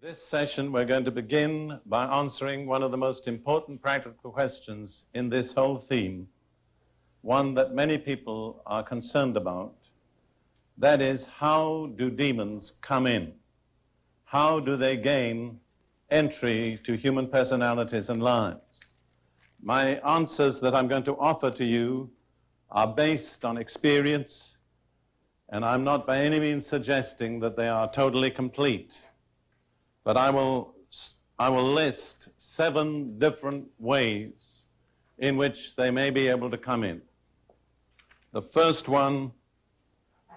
This session, we're going to begin by answering one of the most important practical questions in this whole theme, one that many people are concerned about. That is, how do demons come in? How do they gain entry to human personalities and lives? My answers that I'm going to offer to you are based on experience, and I'm not by any means suggesting that they are totally complete. But I will list 7 different ways in which they may be able to come in. The first one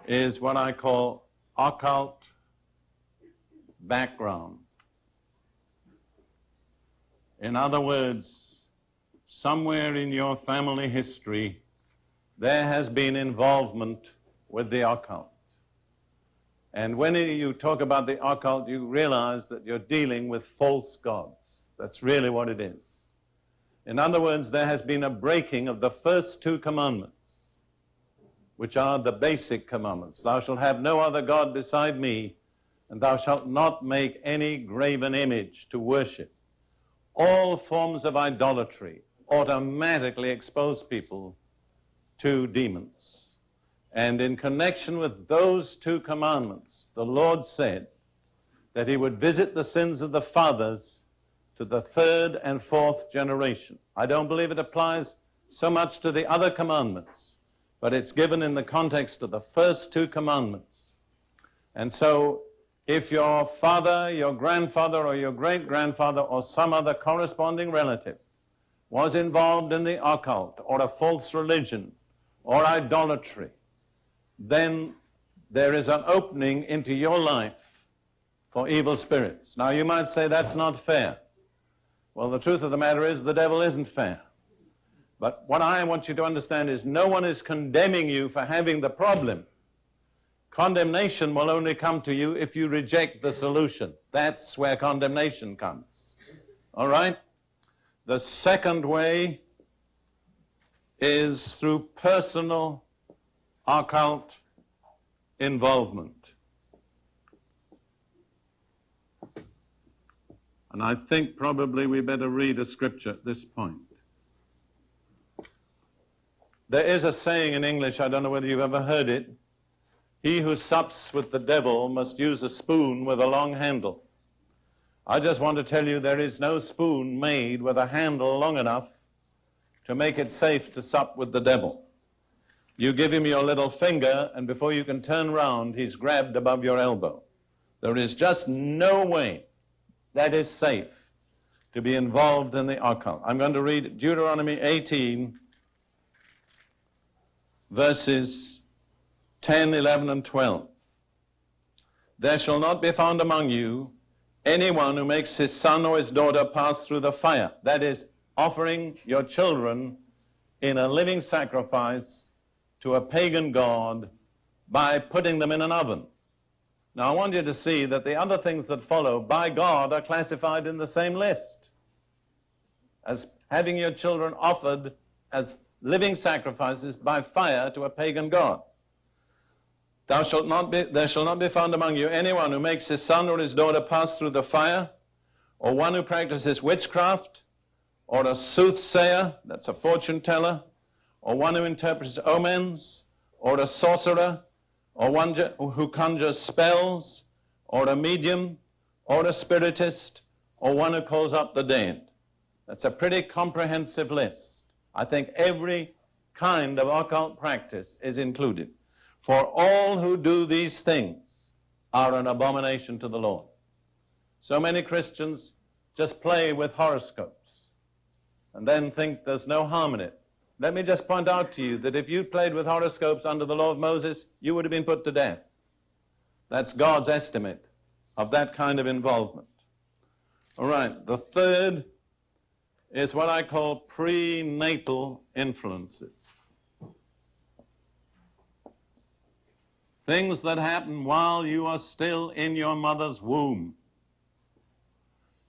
is what I call occult background. In other words, somewhere in your family history, there has been involvement with the occult. And when you talk about the occult, you realize that you're dealing with false gods. That's really what it is. In other words, there has been a breaking of the first 2 commandments, which are the basic commandments. Thou shalt have no other God beside me, and thou shalt not make any graven image to worship. All forms of idolatry automatically expose people to demons. And in connection with those 2 commandments, the Lord said that he would visit the sins of the fathers to the 3rd and 4th generation. I don't believe it applies so much to the other commandments, but it's given in the context of the first 2 commandments. And so if your father, your grandfather, or your great-grandfather, or some other corresponding relative was involved in the occult, or a false religion, or idolatry, then there is an opening into your life for evil spirits. Now, you might say that's not fair. Well, the truth of the matter is the devil isn't fair. But what I want you to understand is no one is condemning you for having the problem. Condemnation will only come to you if you reject the solution. That's where condemnation comes. All right? The second way is through personal occult involvement. And I think probably we better read a scripture at this point. There is a saying in English, I don't know whether you've ever heard it, he who sups with the devil must use a spoon with a long handle. I just want to tell you there is no spoon made with a handle long enough to make it safe to sup with the devil. You give him your little finger, and before you can turn round, he's grabbed above your elbow. There is just no way that is safe to be involved in the occult. I'm going to read Deuteronomy 18, verses 10, 11, and 12. There shall not be found among you anyone who makes his son or his daughter pass through the fire. That is, offering your children in a living sacrifice to a pagan god by putting them in an oven. Now, I want you to see that the other things that follow by God are classified in the same list as having your children offered as living sacrifices by fire to a pagan god. There shall not be found among you anyone who makes his son or his daughter pass through the fire, or one who practices witchcraft, or a soothsayer, that's a fortune teller, or one who interprets omens, or a sorcerer, or one who conjures spells, or a medium, or a spiritist, or one who calls up the dead. That's a pretty comprehensive list. I think every kind of occult practice is included. For all who do these things are an abomination to the Lord. So many Christians just play with horoscopes and then think there's no harm in it. Let me just point out to you that if you played with horoscopes under the law of Moses, you would have been put to death. That's God's estimate of that kind of involvement. All right, the third is what I call prenatal influences. Things that happen while you are still in your mother's womb.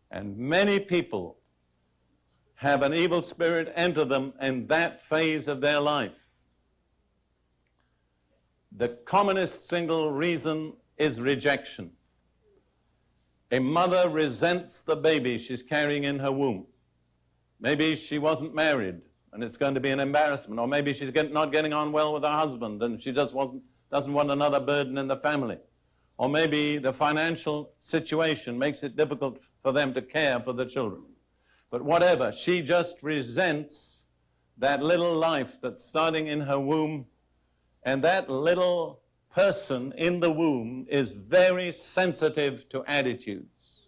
And many people have an evil spirit enter them in that phase of their life. The commonest single reason is rejection. A mother resents the baby she's carrying in her womb. Maybe she wasn't married, and it's going to be an embarrassment. Or maybe she's not getting on well with her husband, and she just doesn't want another burden in the family. Or maybe the financial situation makes it difficult for them to care for the children. But whatever, she just resents that little life that's starting in her womb, and that little person in the womb is very sensitive to attitudes.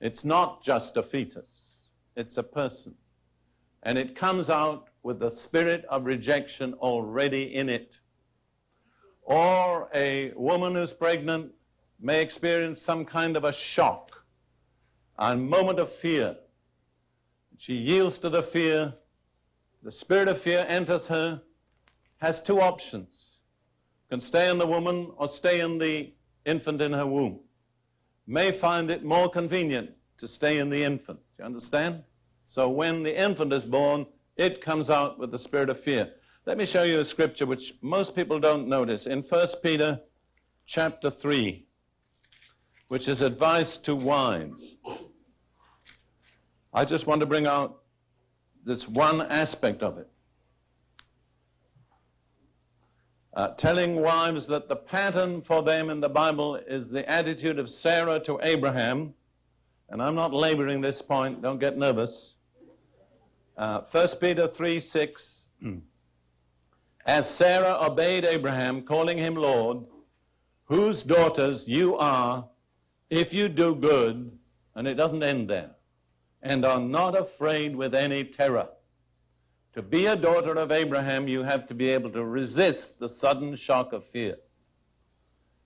It's not just a fetus, it's a person. And it comes out with the spirit of rejection already in it. Or a woman who's pregnant may experience some kind of a shock, a moment of fear. She yields to the fear. The spirit of fear enters her, has two options. Can stay in the woman or stay in the infant in her womb. May find it more convenient to stay in the infant. Do you understand? So when the infant is born, it comes out with the spirit of fear. Let me show you a scripture which most people don't notice. In 1 Peter chapter 3, which is advice to wives. I just want to bring out this one aspect of it. Telling wives that the pattern for them in the Bible is the attitude of Sarah to Abraham. And I'm not laboring this point, don't get nervous. 1 Peter 3:6. As Sarah obeyed Abraham, calling him Lord, whose daughters you are, if you do good, and it doesn't end there, and are not afraid with any terror. To be a daughter of Abraham, you have to be able to resist the sudden shock of fear.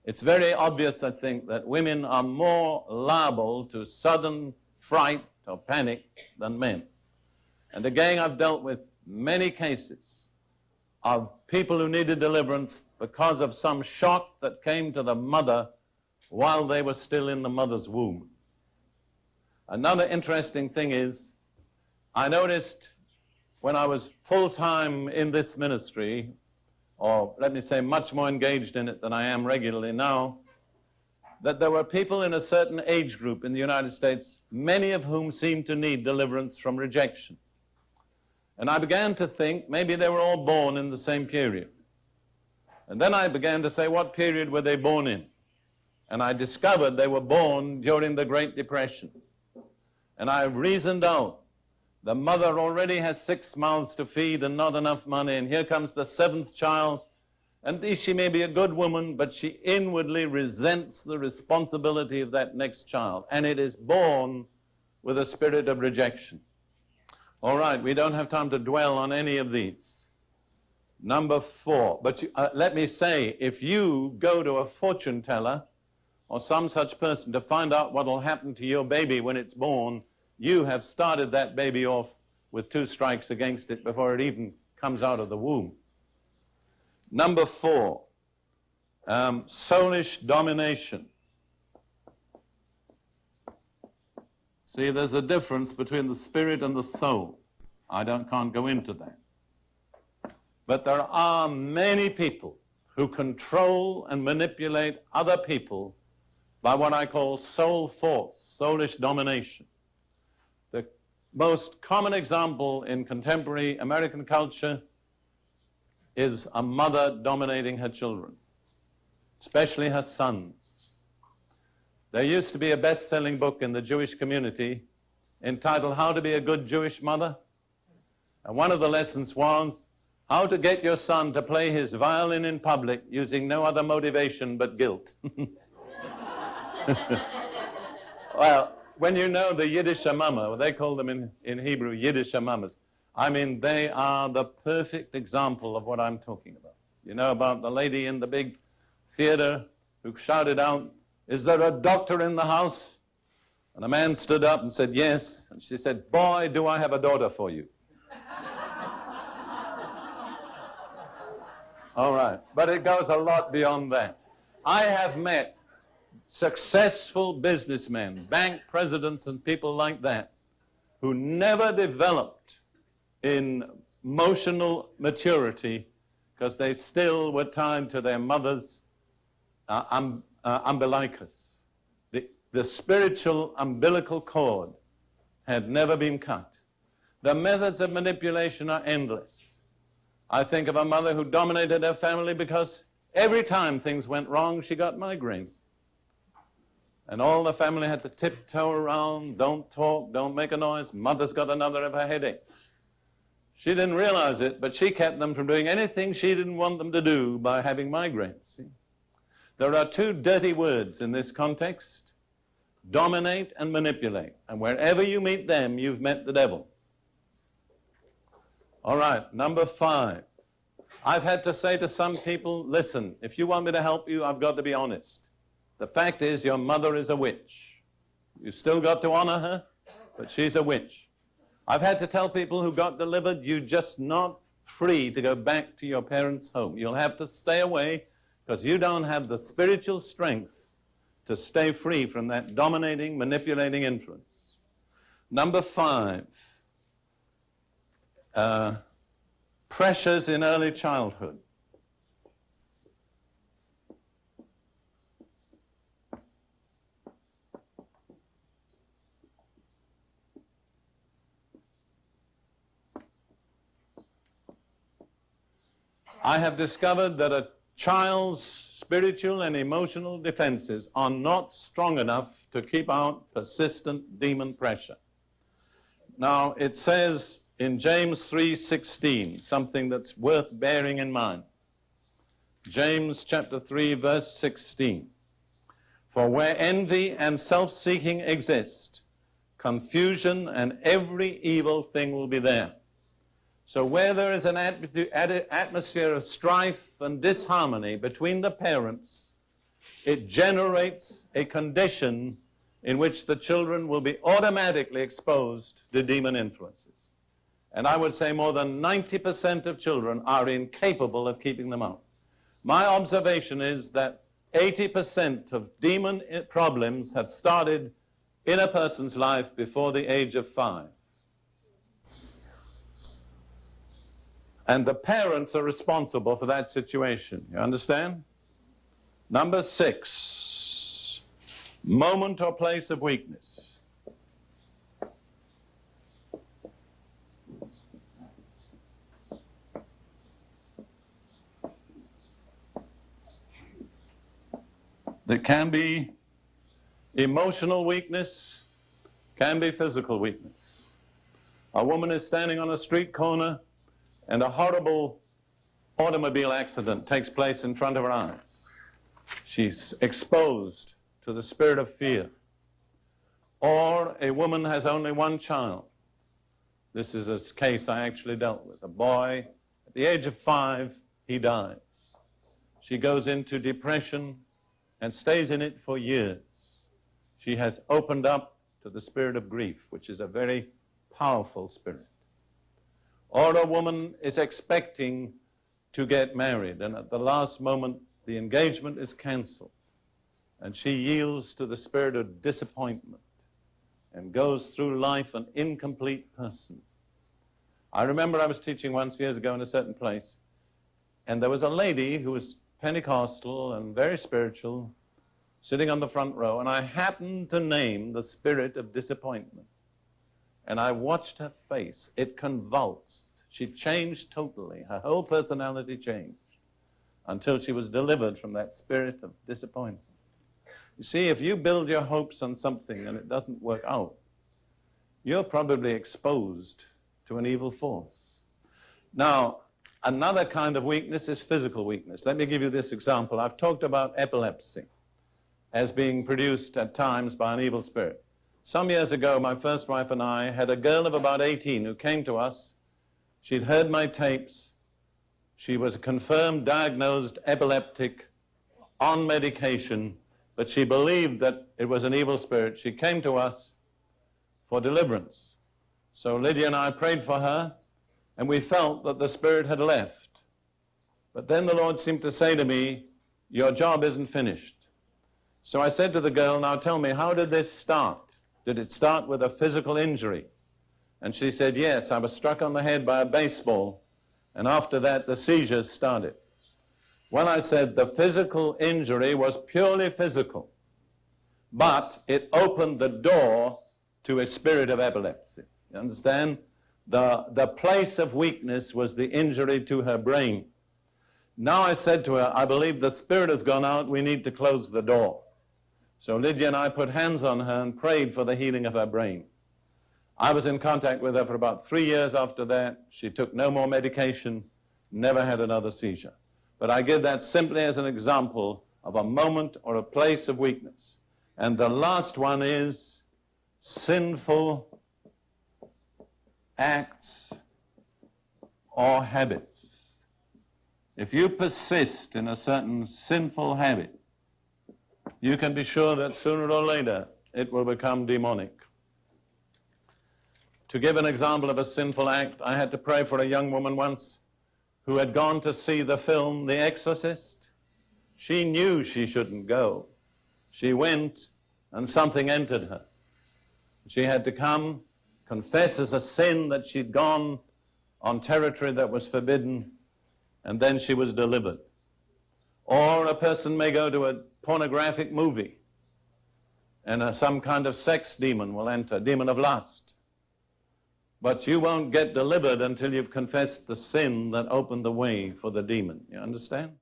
It's very obvious, I think, that women are more liable to sudden fright or panic than men. And again, I've dealt with many cases of people who needed deliverance because of some shock that came to the mother while they were still in the mother's womb. Another interesting thing is, I noticed when I was full-time in this ministry, or let me say much more engaged in it than I am regularly now, that there were people in a certain age group in the United States, many of whom seemed to need deliverance from rejection. And I began to think maybe they were all born in the same period. And then I began to say, what period were they born in? And I discovered they were born during the Great Depression. And I reasoned out, the mother already has 6 mouths to feed and not enough money, and here comes the 7th child, and she may be a good woman, but she inwardly resents the responsibility of that next child, and it is born with a spirit of rejection. All right, we don't have time to dwell on any of these. Number 4, but let me say, if you go to a fortune teller or some such person to find out what will happen to your baby when it's born, you have started that baby off with 2 strikes against it before it even comes out of the womb. Number 4, Soulish Domination. See, there's a difference between the spirit and the soul. I can't go into that. But there are many people who control and manipulate other people by what I call soul force, soulish domination. The most common example in contemporary American culture is a mother dominating her children, especially her sons. There used to be a best-selling book in the Jewish community entitled How to Be a Good Jewish Mother. And one of the lessons was how to get your son to play his violin in public using no other motivation but guilt. Well, when you know the Yiddish mama, they call them in Hebrew Yiddish mamas, I mean, they are the perfect example of what I'm talking about. You know about the lady in the big theater who shouted out, "Is there a doctor in the house?" And a man stood up and said, "Yes." And she said, "Boy, do I have a daughter for you." All right, but it goes a lot beyond that. I have met successful businessmen, bank presidents and people like that, who never developed in emotional maturity because they still were tied to their mother's umbilicus. The spiritual umbilical cord had never been cut. The methods of manipulation are endless. I think of a mother who dominated her family because every time things went wrong, she got migraine. And all the family had to tiptoe around, don't talk, don't make a noise. Mother's got another of her headaches. She didn't realize it, but she kept them from doing anything she didn't want them to do by having migraines. See? There are two dirty words in this context: dominate and manipulate. And wherever you meet them, you've met the devil. All right, number 5. I've had to say to some people, listen, if you want me to help you, I've got to be honest. The fact is, your mother is a witch. You've still got to honor her, but she's a witch. I've had to tell people who got delivered, you're just not free to go back to your parents' home. You'll have to stay away because you don't have the spiritual strength to stay free from that dominating, manipulating influence. Number 5, pressures in early childhood. I have discovered that a child's spiritual and emotional defenses are not strong enough to keep out persistent demon pressure. Now, it says in James 3:16, something that's worth bearing in mind. James chapter 3, verse 16. For where envy and self-seeking exist, confusion and every evil thing will be there. So where there is an atmosphere of strife and disharmony between the parents, it generates a condition in which the children will be automatically exposed to demon influences. And I would say more than 90% of children are incapable of keeping them out. My observation is that 80% of demon problems have started in a person's life before the age of 5. And the parents are responsible for that situation. You understand? Number 6, moment or place of weakness. There can be emotional weakness, can be physical weakness. A woman is standing on a street corner and a horrible automobile accident takes place in front of her eyes. She's exposed to the spirit of fear. Or a woman has only one child. This is a case I actually dealt with. A boy, at the age of 5, he dies. She goes into depression and stays in it for years. She has opened up to the spirit of grief, which is a very powerful spirit. Or a woman is expecting to get married, and at the last moment, the engagement is canceled, and she yields to the spirit of disappointment and goes through life an incomplete person. I remember I was teaching once years ago in a certain place, and there was a lady who was Pentecostal and very spiritual, sitting on the front row, and I happened to name the spirit of disappointment. And I watched her face. It convulsed. She changed totally. Her whole personality changed until she was delivered from that spirit of disappointment. You see, if you build your hopes on something and it doesn't work out, you're probably exposed to an evil force. Now, another kind of weakness is physical weakness. Let me give you this example. I've talked about epilepsy as being produced at times by an evil spirit. Some years ago, my first wife and I had a girl of about 18 who came to us. She'd heard my tapes. She was a confirmed diagnosed epileptic on medication, but she believed that it was an evil spirit. She came to us for deliverance. So Lydia and I prayed for her, and we felt that the spirit had left. But then the Lord seemed to say to me, your job isn't finished. So I said to the girl, now tell me, how did this start? Did it start with a physical injury? And she said, yes, I was struck on the head by a baseball, and after that the seizures started. Well, I said the physical injury was purely physical, but it opened the door to a spirit of epilepsy. You understand? The place of weakness was the injury to her brain. Now I said to her, I believe the spirit has gone out, we need to close the door. So Lydia and I put hands on her and prayed for the healing of her brain. I was in contact with her for about 3 years after that. She took no more medication, never had another seizure. But I give that simply as an example of a moment or a place of weakness. And the last one is sinful acts or habits. If you persist in a certain sinful habit, you can be sure that sooner or later it will become demonic. To give an example of a sinful act, I had to pray for a young woman once who had gone to see the film The Exorcist. She knew she shouldn't go. She went, and something entered her. She had to come, confess as a sin that she'd gone on territory that was forbidden, and then she was delivered. Or a person may go to a pornographic movie, and some kind of sex demon will enter, demon of lust. But you won't get delivered until you've confessed the sin that opened the way for the demon. You understand?